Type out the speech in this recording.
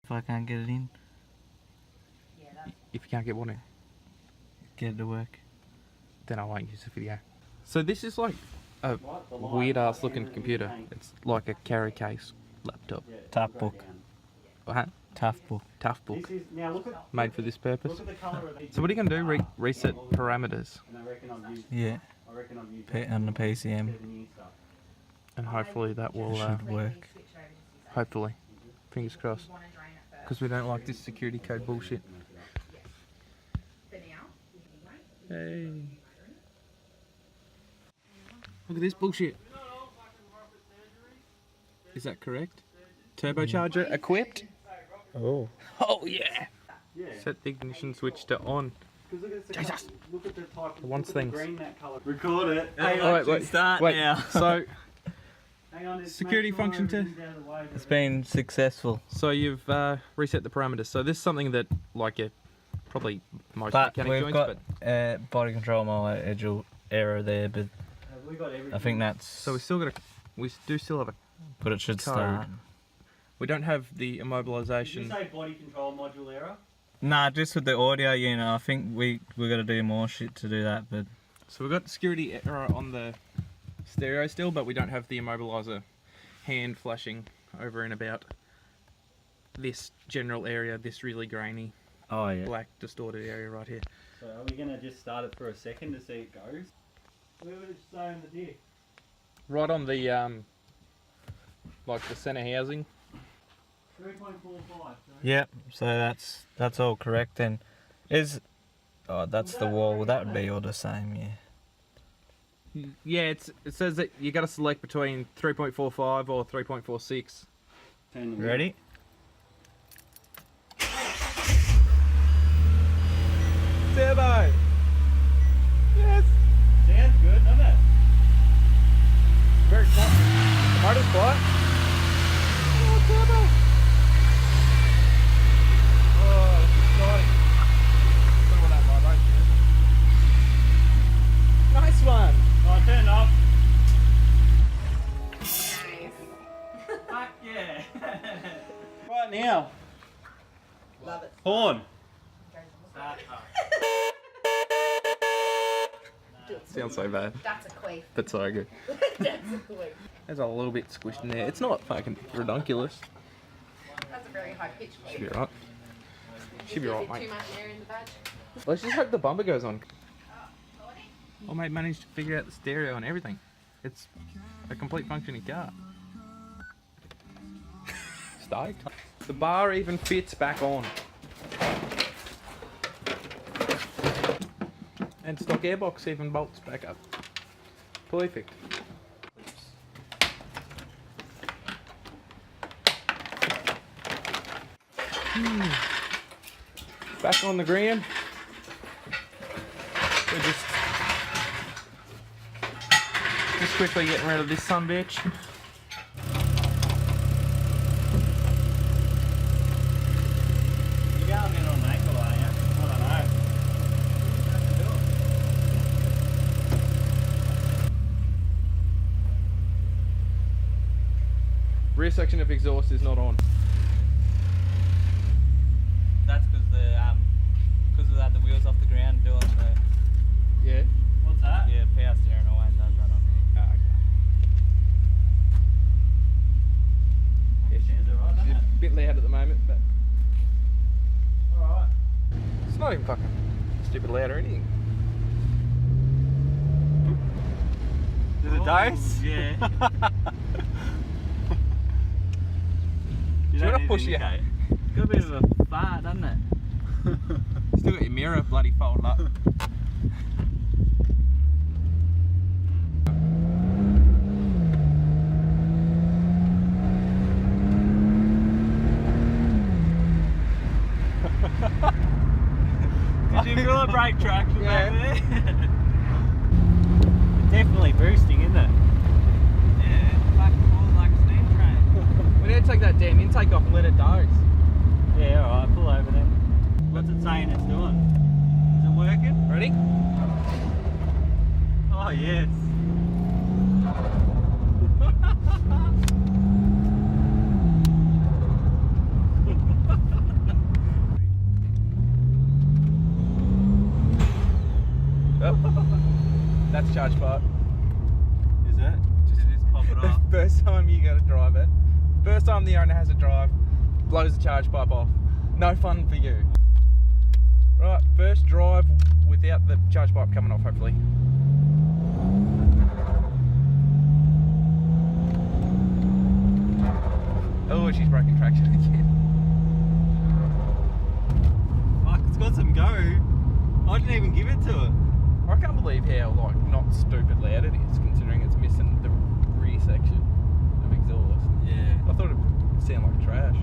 If I can't get it in. If you can't get one in, Get it to work. then I won't use the video. So this is like a weird ass looking computer. It's like a carry case laptop. Tough book. What? Tough book. Tough book. Made for this purpose. So what are you going to do? Reset parameters. Yeah. On the PCM. And hopefully that will Should work. hopefully. Fingers crossed. Because we don't like this security code bullshit. Hey. Look at this bullshit. Is that correct? Turbocharger equipped? Oh. Oh yeah! Set the ignition switch to on. Jesus! It wants things. Record it. Alright, wait, Start wait. now. So, security function to... It's been successful. So you've reset the parameters. So this is something that, like, probably most But mechanic we've joints, got body control motor edge error there, but I think that's... So we still still have a... But it should code. start. We don't have the immobilization. Did you say body control module error? Nah, just with the audio unit. I think we got to do more shit to do that, but... So we've got security error on the stereo still, but we don't have the immobilizer hand flashing over and about this general area, this really grainy, black distorted area right here. So are we going to just start it for a second to see it goes? Where would it stay in the dick? Right on the, like the center housing. 3.45. Yep, so that's all correct then. That's the wall, that would be all the same, yeah. Yeah, it says that you got to select between 3.45 or 3.46. Ready? Turbo! Yes! Sounds good, doesn't it? Very quiet. The motor's quiet. Oh, turbo! Oh, it's exciting. Don't want that vibration. Nice one! Oh, turn it off. Nice. Fuck yeah. Right now. Love it. Horn. Start. Sounds so bad, That's a queef. but so good. That's a queef. There's a little bit squished in there. It's not fucking redonkulous. That's a very high pitch Should be queef. right. Should be right, Too mate. much air in the badge. Let's just hope the bumper goes on. Oh, mate, managed to figure out the stereo and everything. It's a complete functioning car. Stoked. The bar even fits back on. And stock airbox even bolts back up. Perfect. Back on the gram. We're just quickly getting rid of this sumbitch. You're going in on Maple, are you? I don't know. Rear section of exhaust is not on. That's because of that the wheels off the ground doing the Yeah. What's that? power steering away does that on there. Ah, okay. Yeah, Sounds alright, doesn't she's it? a bit loud at the moment, but Alright. it's not even fucking stupid loud or anything. Is it dose? Yeah. Do you want to push your... Got a bit of a fart, doesn't it? Still got your mirror bloody folded up. Did you feel a brake traction back there? Definitely boosting, isn't it? Yeah, like a steam train. We need to take that damn intake off and let it doze. Yeah, alright, pull over then. What's it saying it's doing? Is it working? Ready? Oh, yes. That's charge pipe. Is it? Just pop it The up. first time you go to drive it, first time the owner has a drive, blows the charge pipe off. No fun for you. Right, first drive without the charge pipe coming off, hopefully. Oh, she's breaking traction again. Fuck, it's got some go. I didn't even give it to it. I can't believe how like not stupid loud it is, considering it's missing the rear section of exhaust. Yeah. I thought it'd sound like trash.